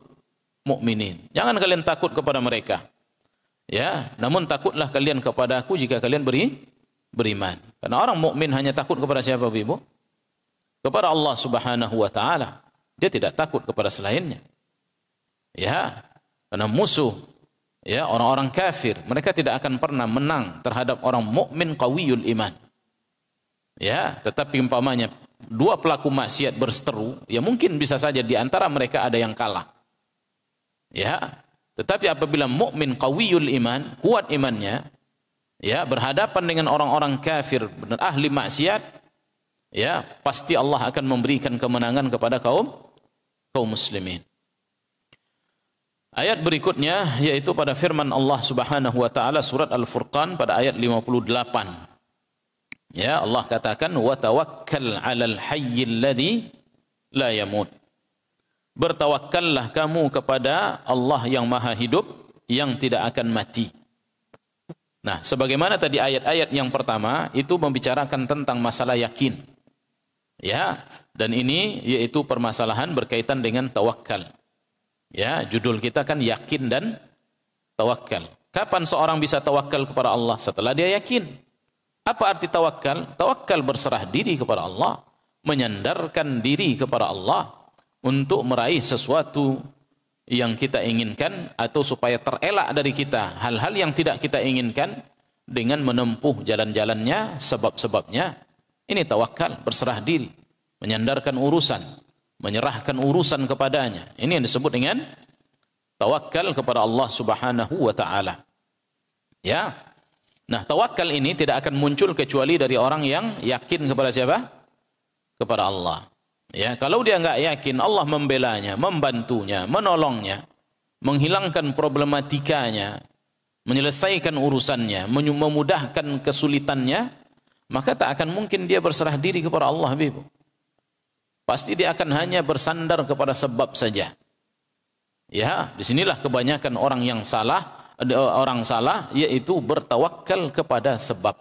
mu'minin. Jangan kalian takut kepada mereka. Ya, namun takutlah kalian kepada aku jika kalian beriman. Karena orang mukmin hanya takut kepada siapa, Ibu? Kepada Allah Subhanahu wa taala. Dia tidak takut kepada selainnya. Ya, karena musuh, ya, orang-orang kafir, mereka tidak akan pernah menang terhadap orang mukmin qawiyul iman. Ya, tetapi umpamanya dua pelaku maksiat berseteru, ya mungkin bisa saja di antara mereka ada yang kalah. Ya, tetapi apabila mukmin qawiyul iman, kuat imannya, ya, berhadapan dengan orang-orang kafir dan ahli maksiat, ya, pasti Allah akan memberikan kemenangan kepada kaum muslimin. Ayat berikutnya yaitu pada firman Allah Subhanahu wa taala surat Al-Furqan pada ayat 58. Ya, Allah katakan wa tawakkal 'alal hayyil ladzi la yamut. Bertawakkallah kamu kepada Allah yang Maha Hidup yang tidak akan mati. Nah, sebagaimana tadi ayat-ayat yang pertama itu membicarakan tentang masalah yakin. Ya, dan ini yaitu permasalahan berkaitan dengan tawakal. Ya, judul kita kan yakin dan tawakal. Kapan seorang bisa tawakal kepada Allah? Setelah dia yakin. Apa arti tawakal? Tawakal berserah diri kepada Allah, menyandarkan diri kepada Allah untuk meraih sesuatu yang kita inginkan atau supaya terelak dari kita hal-hal yang tidak kita inginkan dengan menempuh jalan-jalannya, sebab-sebabnya. Ini tawakal, berserah diri, menyandarkan urusan, menyerahkan urusan kepadanya. Ini yang disebut dengan tawakal kepada Allah Subhanahu wa taala. Ya. Nah, tawakal ini tidak akan muncul kecuali dari orang yang yakin kepada siapa? Kepada Allah. Ya, kalau dia enggak yakin Allah membelanya, membantunya, menolongnya, menghilangkan problematikanya, menyelesaikan urusannya, memudahkan kesulitannya, maka tak akan mungkin dia berserah diri kepada Allah, Ibu. Pasti dia akan hanya bersandar kepada sebab saja. Ya, disinilah kebanyakan orang salah, yaitu bertawakal kepada sebab.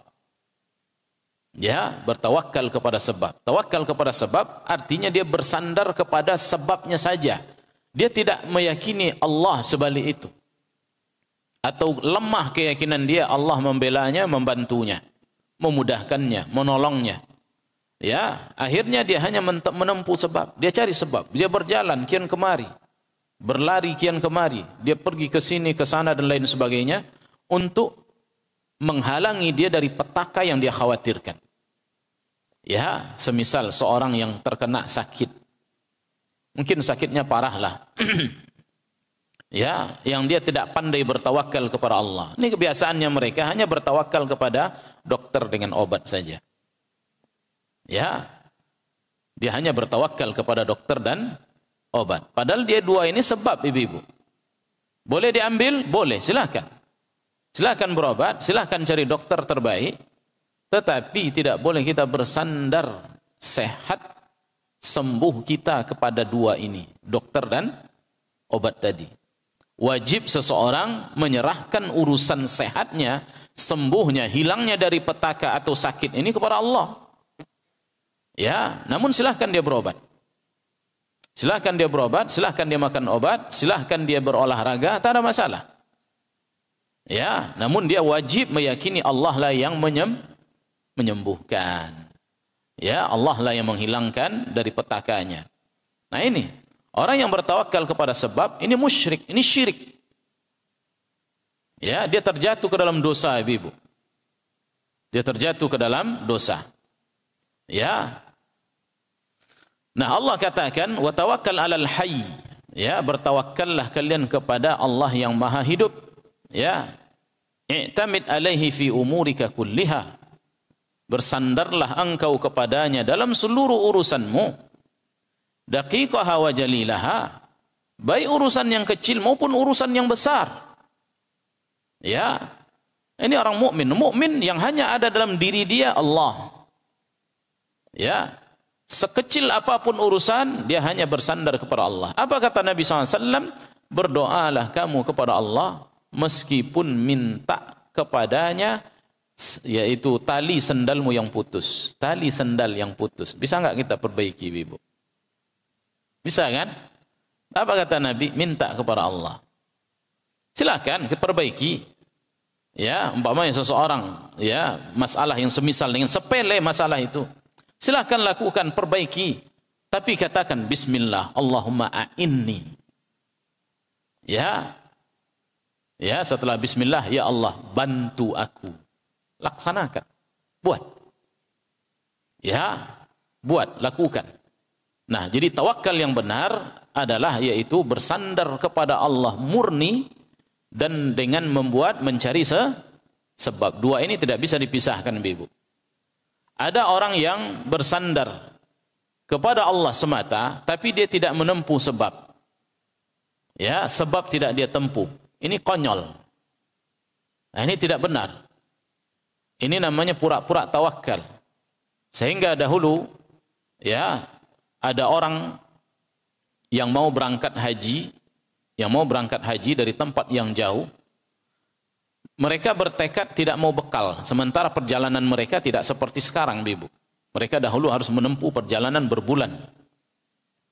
Ya, bertawakal kepada sebab. Tawakal kepada sebab artinya dia bersandar kepada sebabnya saja. Dia tidak meyakini Allah sebalik itu. Atau lemah keyakinan dia Allah membelanya, membantunya, memudahkannya, menolongnya. Ya, akhirnya dia hanya menempuh sebab. Dia cari sebab. Dia berjalan kian kemari. Berlari kian kemari. Dia pergi ke sini, ke sana dan lain sebagainya untuk menghalangi dia dari petaka yang dia khawatirkan. Ya, semisal seorang yang terkena sakit. Mungkin sakitnya parah lah. Ya, yang dia tidak pandai bertawakal kepada Allah. Ini kebiasaannya mereka hanya bertawakal kepada dokter dengan obat saja. Ya, dia hanya bertawakal kepada dokter dan obat. Padahal dia dua ini sebab, ibu-ibu. Boleh diambil? Boleh, silakan. Silakan berobat, silakan cari dokter terbaik. Tetapi tidak boleh kita bersandar sehat, sembuh kita kepada dua ini, dokter dan obat tadi. Wajib seseorang menyerahkan urusan sehatnya, sembuhnya, hilangnya dari petaka atau sakit ini kepada Allah. Ya, namun silahkan dia berobat. Silahkan dia berobat, silahkan dia makan obat, silahkan dia berolahraga, tak ada masalah. Ya, namun dia wajib meyakini Allah lah yang menyembuhkan. Ya, Allah lah yang menghilangkan dari petakanya. Nah ini, orang yang bertawakal kepada sebab, ini musyrik, ini syirik. Ya, dia terjatuh ke dalam dosa, ibu. Dia terjatuh ke dalam dosa. Ya. Nah, Allah katakan, wa tawakkal 'alal hayy. Ya, bertawakkallah kalian kepada Allah yang Maha Hidup. Ya. I'tamid 'alaihi fi umurika kulliha. Bersandarlah engkau kepadanya dalam seluruh urusanmu. Daqiqaha wa jalilaha. Baik urusan yang kecil maupun urusan yang besar. Ya. Ini orang mukmin. Mukmin yang hanya ada dalam diri dia Allah. Ya. Sekecil apapun urusan, dia hanya bersandar kepada Allah. Apa kata Nabi SAW? Berdoalah kamu kepada Allah meskipun minta kepadanya, yaitu tali sendalmu yang putus. Tali sendal yang putus. Bisa nggak kita perbaiki, Ibu? Bisa kan? Apa kata Nabi? Minta kepada Allah. Silakan perbaiki. Ya, umpamanya seseorang, ya, masalah yang semisal dengan sepele masalah itu. Silakan lakukan, perbaiki. Tapi katakan bismillah, Allahumma a'inni. Ya. Ya, setelah bismillah, ya Allah, bantu aku. Laksanakan. Buat. Ya, buat, lakukan. Nah, jadi tawakal yang benar adalah yaitu bersandar kepada Allah murni dan dengan mencari sebab. Dua ini tidak bisa dipisahkan, Ibu. Ada orang yang bersandar kepada Allah semata, tapi dia tidak menempuh sebab. Ya, sebab tidak dia tempuh. Ini konyol. Nah, ini tidak benar. Ini namanya pura-pura tawakal. Sehingga dahulu, ya, ada orang yang mau berangkat haji dari tempat yang jauh. Mereka bertekad tidak mau bekal, sementara perjalanan mereka tidak seperti sekarang, Ibu. Mereka dahulu harus menempuh perjalanan berbulan.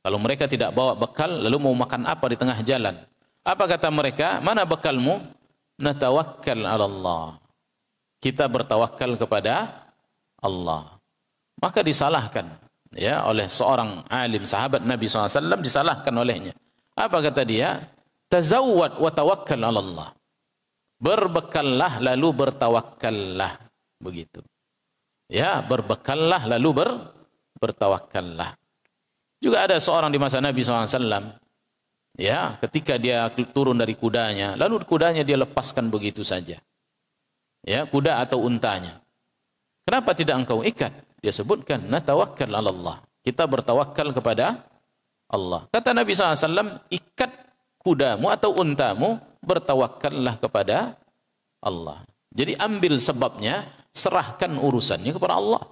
Kalau mereka tidak bawa bekal, lalu mau makan apa di tengah jalan? Apa kata mereka? Mana bekalmu? Natawakkal 'ala Allah. Kita bertawakal kepada Allah. Maka disalahkan, ya, oleh seorang alim sahabat Nabi SAW, disalahkan olehnya. Apa kata dia? Tazawwad wa tawakkal 'ala Allah. Berbekallah lalu bertawakkallah. Begitu. Ya, berbekallah lalu bertawakkallah. Juga ada seorang di masa Nabi SAW. Ya, ketika dia turun dari kudanya, lalu kudanya dia lepaskan begitu saja. Ya, kuda atau untanya. Kenapa tidak engkau ikat? Dia sebutkan, natawakkal 'ala Allah. Kita bertawakal kepada Allah. Kata Nabi SAW, ikat kudamu atau untamu, bertawakallah kepada Allah. Jadi ambil sebabnya, serahkan urusannya kepada Allah.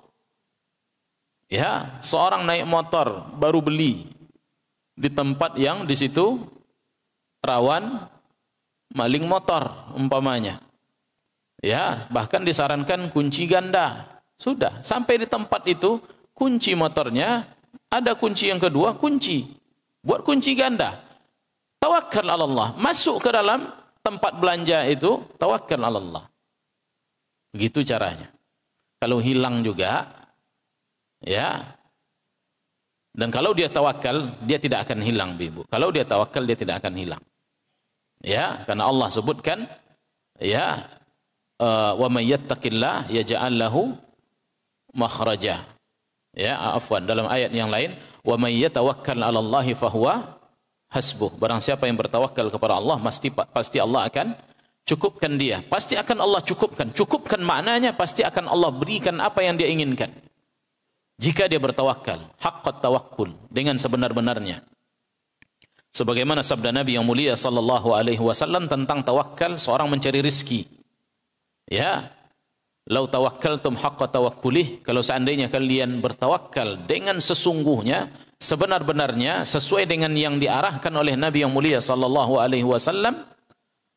Ya, seorang naik motor baru beli di tempat yang di situ rawan maling motor umpamanya. Ya, bahkan disarankan kunci ganda. Sudah, sampai di tempat itu kunci motornya ada kunci yang kedua, kunci. Buat kunci ganda. Tawakkal 'ala Allah. Masuk ke dalam tempat belanja itu, tawakkal 'ala Allah. Begitu caranya. Kalau hilang juga, ya. Dan kalau dia tawakal, dia tidak akan hilang, Ibu. Kalau dia tawakal, dia tidak akan hilang. Ya, karena Allah sebutkan, ya, wa may yattaqillah yaj'al lahu makhraja. Ya, afwan, dalam ayat yang lain, wa may yatawakkal 'ala Allahi fahuwa hasbuh. Barang siapa yang bertawakal kepada Allah, pasti Allah akan cukupkan dia. Pasti akan Allah cukupkan. Cukupkan maknanya pasti akan Allah berikan apa yang dia inginkan. Jika dia bertawakal, haqqat tawakkul, dengan sebenar-benarnya. Sebagaimana sabda Nabi yang mulia sallallahu alaihi wasallam tentang tawakal seorang mencari rizki. Ya, lau tawakkaltum haqqa tawakkulih, kalau seandainya kalian bertawakal dengan sesungguhnya, sebenar-benarnya, sesuai dengan yang diarahkan oleh Nabi yang mulia sallallahu alaihi wasallam,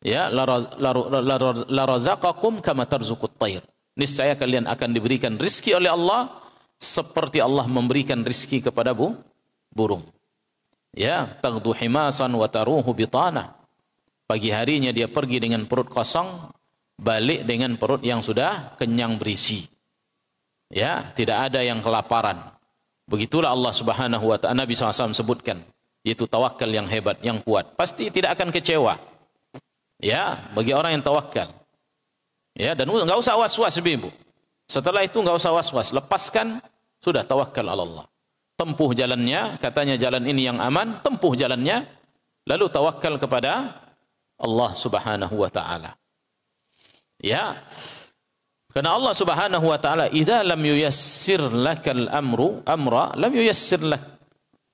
ya, la razaqakum kama tarzuqut tayr. Niscaya kalian akan diberikan rizki oleh Allah seperti Allah memberikan rizki kepada burung. Ya, taghdu himasan wa taruhu bitana. Pagi harinya dia pergi dengan perut kosong, balik dengan perut yang sudah kenyang berisi. Ya, tidak ada yang kelaparan. Begitulah Allah Subhanahu wa taala, Nabi SAW sebutkan, yaitu tawakal yang hebat, yang kuat. Pasti tidak akan kecewa. Ya, bagi orang yang tawakal. Ya, dan enggak usah was-was, Ibu. Setelah itu enggak usah was-was, lepaskan, sudah tawakal Allah. Tempuh jalannya, katanya jalan ini yang aman, tempuh jalannya, lalu tawakal kepada Allah Subhanahu wa taala. Ya. Karena Allah Subhanahu wa taala, "Idza lam yuyassir lakal amra lam yuyassir lak."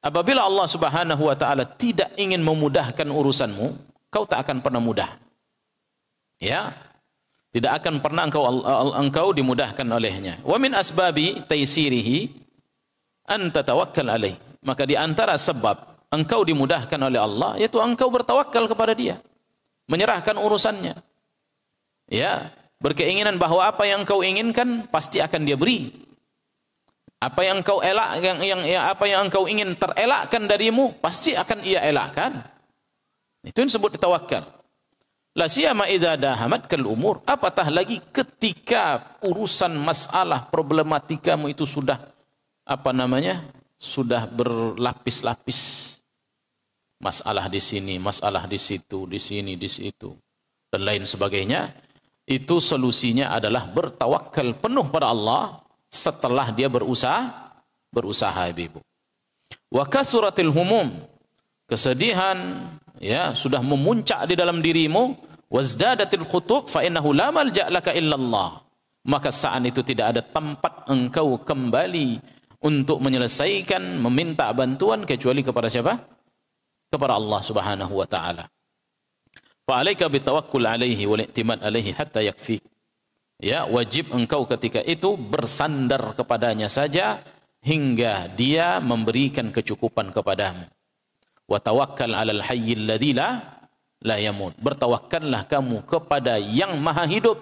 Apabila Allah Subhanahu wa taala tidak ingin memudahkan urusanmu, kau tak akan pernah mudah. Ya. Tidak akan pernah engkau dimudahkan olehnya. Wa min asbabi taysirihi an tatawakkal alaih. Maka di antara sebab engkau dimudahkan oleh Allah, yaitu engkau bertawakal kepada Dia, menyerahkan urusannya. Ya, berkeinginan bahwa apa yang engkau inginkan pasti akan Dia beri. Apa yang engkau apa yang engkau ingin terelakkan darimu pasti akan Ia elakkan. Itu yang disebut tawakal. La siyama idza dahamatkal umur, apatah lagi ketika urusan masalah problematikamu itu sudah sudah berlapis-lapis. Masalah di sini, masalah di situ, di sini, di situ, dan lain sebagainya. Itu solusinya adalah bertawakal penuh pada Allah setelah dia berusaha, Ibu. Wa kasuratil humum, kesedihan ya sudah memuncak di dalam dirimu, wazdadatil khutuq fa innahu la malja' laka illallah, maka saat itu tidak ada tempat engkau kembali untuk menyelesaikan, meminta bantuan kecuali kepada siapa? Kepada Allah Subhanahu wa taala. Fa alaika bitawakkul alaihi wal i'timad alaihi hatta yakfik. Ya, wajib engkau ketika itu bersandar kepadanya saja hingga dia memberikan kecukupan kepadamu. Wa tawakkal 'alal hayyil ladzi la yamut. Bertawakkallah kamu kepada yang maha hidup,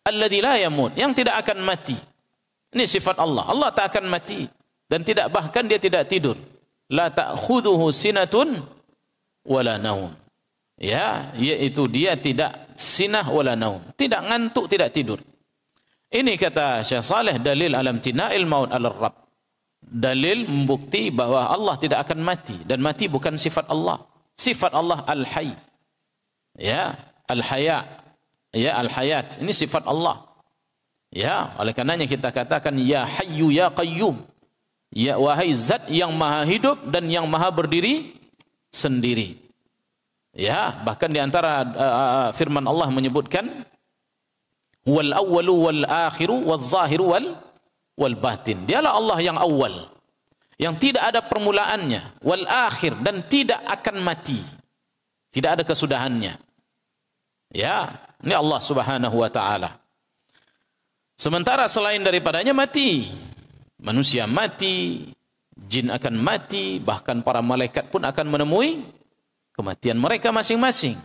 alladzi la yamut, yang tidak akan mati. Ini sifat Allah. Allah tak akan mati dan bahkan dia tidak tidur. La ta'khudhuhu sinatun wala naum. Ya, yaitu dia tidak sinah wala naum, tidak ngantuk, tidak tidur. Ini kata Syekh Saleh dalil alam tina'il maut 'alal rabb. Dalil membukti bahwa Allah tidak akan mati, dan mati bukan sifat Allah. Sifat Allah al-hayy. Ya, al-haya. Ya, al-hayat. Ini sifat Allah. Ya, oleh karenanya kita katakan ya hayyu ya qayyum. Ya, wahai zat yang maha hidup dan yang maha berdiri sendiri. Ya, bahkan di antara firman Allah menyebutkan wal awwalu wal akhiru wal zahiru wal batin. Dialah Allah yang awal, yang tidak ada permulaannya, wal akhir, dan tidak akan mati. Tidak ada kesudahannya. Ya, ini Allah Subhanahu wa taala. Sementara selain daripadanya mati. Manusia mati, jin akan mati, bahkan para malaikat pun akan menemui kematian mereka masing-masing.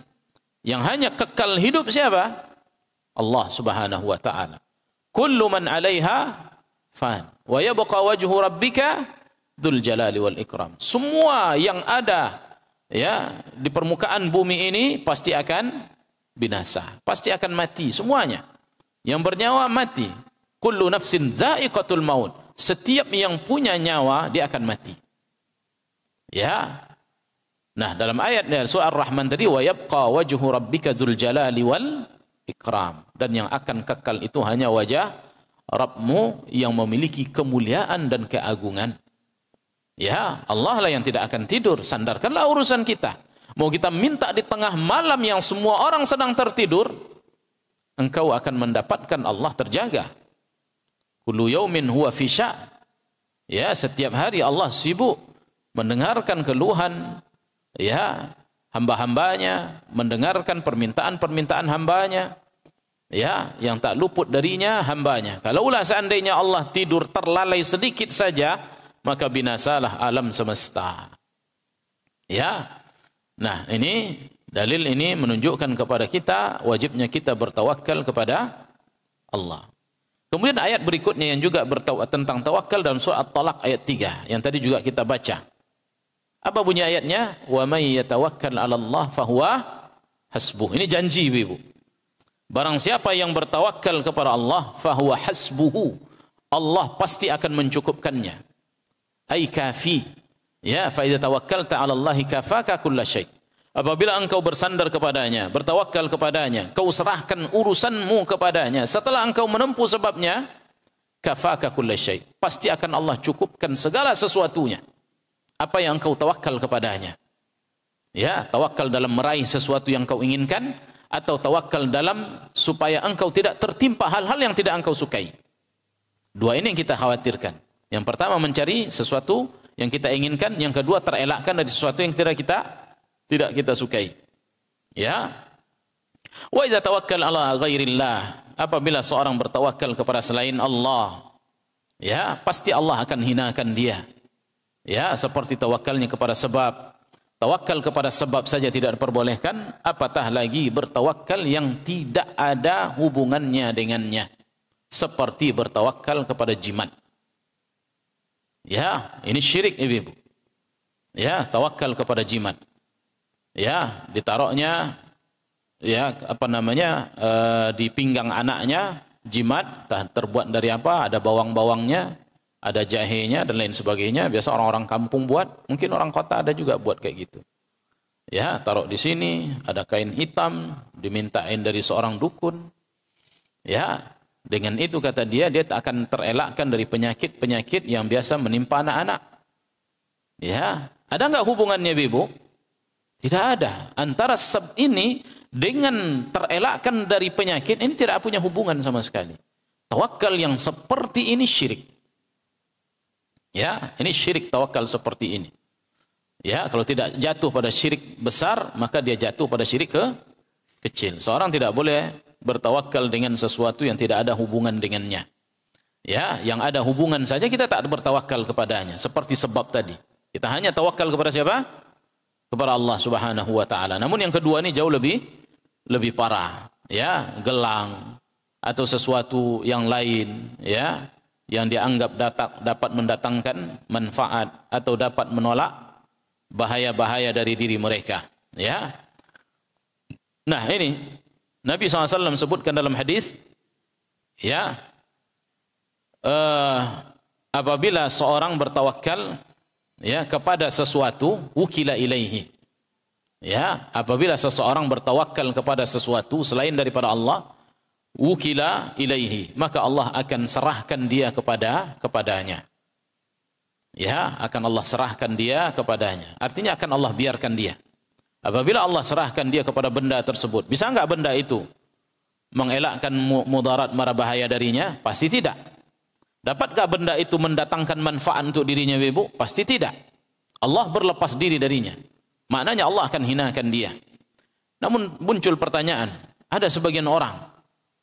Yang hanya kekal hidup siapa? Allah Subhanahu wa taala. Kullu man 'alaiha fan wa yabqa wajhu rabbika dzul jalali wal ikram. Semua yang ada ya di permukaan bumi ini pasti akan binasa, pasti akan mati semuanya. Yang bernyawa mati. Kullu nafsin dha'iqatul maut. Setiap yang punya nyawa dia akan mati. Ya. Nah, dalam ayat surah Ar-Rahman tadi wa yabqa wajhu rabbika dzul jalali wal ikram, dan yang akan kekal itu hanya wajah Rabbmu yang memiliki kemuliaan dan keagungan. Ya, Allah lah yang tidak akan tidur. Sandarkanlah urusan kita. Mau kita minta di tengah malam yang semua orang sedang tertidur, engkau akan mendapatkan Allah terjaga. Kullu yaumin huwa fi sya'. Ya, setiap hari Allah sibuk mendengarkan keluhan ya hamba-hambanya, mendengarkan permintaan-permintaan hambanya. Ya, yang tak luput darinya hambanya. Kalaulah seandainya Allah tidur terlalai sedikit saja, maka binasalah alam semesta. Ya. Nah, ini dalil ini menunjukkan kepada kita wajibnya kita bertawakal kepada Allah. Kemudian ayat berikutnya yang juga tentang tawakal dalam surah At-Talaq ayat 3 yang tadi juga kita baca. Apa bunyi ayatnya? Wa may yatawakkal 'ala Allah fahuwa hasbuh. Ini janji, Ibu. Barang siapa yang bertawakal kepada Allah, fahuwa hasbuhu. Allah pasti akan mencukupkannya. Ai kafi. Ya, fa idza tawakkalta 'ala Allah kafaka kullasyai. Apabila engkau bersandar kepadanya, bertawakal kepadanya, kau serahkan urusanmu kepadanya, setelah engkau menempuh sebabnya, kafaka kullasyai. Pasti akan Allah cukupkan segala sesuatunya. Apa yang engkau tawakal kepadanya. Ya, tawakal dalam meraih sesuatu yang kau inginkan, atau tawakal dalam supaya engkau tidak tertimpa hal-hal yang tidak engkau sukai. Dua ini yang kita khawatirkan. Yang pertama mencari sesuatu yang kita inginkan, yang kedua terelakkan dari sesuatu yang tidak kita sukai. Ya. Wa idza tawakkal ala ghairillah, apabila seorang bertawakal kepada selain Allah, ya, pasti Allah akan hinakan dia. Ya, seperti tawakalnya kepada sebab. Tawakal kepada sebab saja tidak diperbolehkan, apatah lagi bertawakal yang tidak ada hubungannya dengannya. Seperti bertawakal kepada jimat. Ya, ini syirik, Ibu. Ya, tawakal kepada jimat. Ya, ditaruhnya ya di pinggang anaknya jimat, terbuat dari apa? Ada bawang-bawangnya, ada jahenya dan lain sebagainya. Biasa orang-orang kampung buat, mungkin orang kota ada juga buat kayak gitu. Ya, taruh di sini, ada kain hitam, dimintain dari seorang dukun. Ya, dengan itu kata dia akan terelakkan dari penyakit-penyakit yang biasa menimpa anak-anak. Ya, ada nggak hubungannya, Ibu? Tidak ada. Antara ini dengan terelakkan dari penyakit ini tidak punya hubungan sama sekali. Tawakal yang seperti ini syirik. Ya, ini syirik tawakal seperti ini. Ya, kalau tidak jatuh pada syirik besar, maka dia jatuh pada syirik kecil. Seorang tidak boleh bertawakal dengan sesuatu yang tidak ada hubungan dengannya. Ya, yang ada hubungan saja kita tak bertawakal kepadanya. Seperti sebab tadi. Kita hanya tawakal kepada siapa? Kepada Allah Subhanahu wa taala. Namun yang kedua ini jauh lebih parah, ya, gelang atau sesuatu yang lain, ya, yang dianggap dapat mendatangkan manfaat atau dapat menolak bahaya-bahaya dari diri mereka, ya. Nah, ini Nabi SAW sebutkan dalam hadis, ya, apabila seorang bertawakal ya kepada sesuatu, wukila ilaihi. Ya, apabila seseorang bertawakal kepada sesuatu selain daripada Allah, wukila ilaihi, maka Allah akan serahkan dia kepadanya. Ya, akan Allah serahkan dia kepadanya. Artinya akan Allah biarkan dia. Apabila Allah serahkan dia kepada benda tersebut, bisa enggak benda itu mengelakkan mudarat mara bahaya darinya? Pasti tidak. Dapatkah benda itu mendatangkan manfaat untuk dirinya, Ibu? Pasti tidak. Allah berlepas diri darinya. Maknanya Allah akan hinakan dia. Namun muncul pertanyaan, ada sebagian orang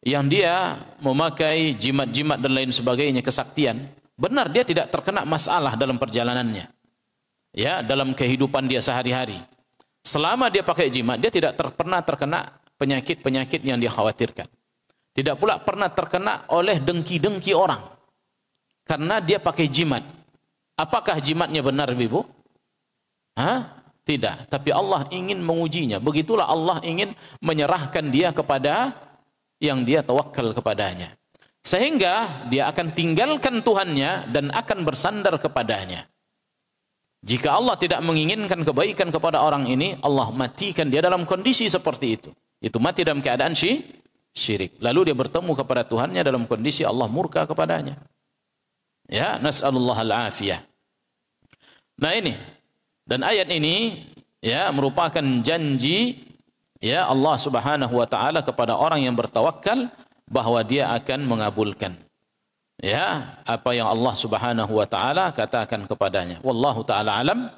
yang dia memakai jimat-jimat dan lain sebagainya, kesaktian, benar dia tidak terkena masalah dalam perjalanannya. Ya, dalam kehidupan dia sehari-hari. Selama dia pakai jimat, dia tidak pernah terkena penyakit-penyakit yang dia khawatirkan. Tidak pula pernah terkena oleh dengki-dengki orang. Karena dia pakai jimat. Apakah jimatnya benar, Ibu? Hah? Tidak. Tapi Allah ingin mengujinya. Begitulah Allah ingin menyerahkan dia kepada yang dia tawakal kepadanya. Sehingga dia akan tinggalkan Tuhannya dan akan bersandar kepadanya. Jika Allah tidak menginginkan kebaikan kepada orang ini, Allah matikan dia dalam kondisi seperti itu. Itu mati dalam keadaan syirik. Lalu dia bertemu kepada Tuhannya dalam kondisi Allah murka kepadanya. Ya, nas'alullah al-afiyah. Nah ini, dan ayat ini ya merupakan janji ya Allah Subhanahu wa taala kepada orang yang bertawakal bahwa dia akan mengabulkan ya apa yang Allah Subhanahu wa taala katakan kepadanya. Wallahu taala alam.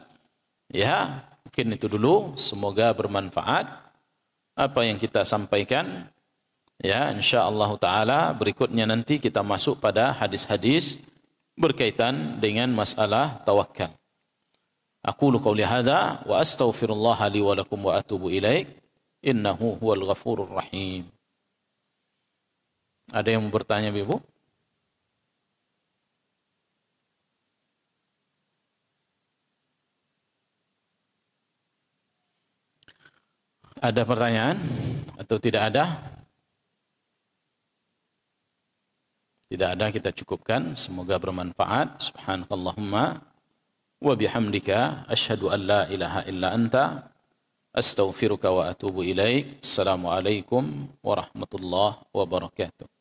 Ya, mungkin itu dulu, semoga bermanfaat apa yang kita sampaikan. Ya, insyaallah taala berikutnya nanti kita masuk pada hadis-hadis berkaitan dengan masalah tawakal. Aqulu qawli hadza wa astaghfirullah li wa lakum wa atubu ilaih. Innahu huwal ghafurur rahim. Ada yang mau bertanya, Ibu? Ada pertanyaan atau tidak ada? Tidak ada, kita cukupkan. Semoga bermanfaat. Subhanakallahumma wa bihamdika asyhadu an la ilaha illa anta astaghfiruka wa atubu ilaik. Assalamualaikum warahmatullahi wabarakatuh.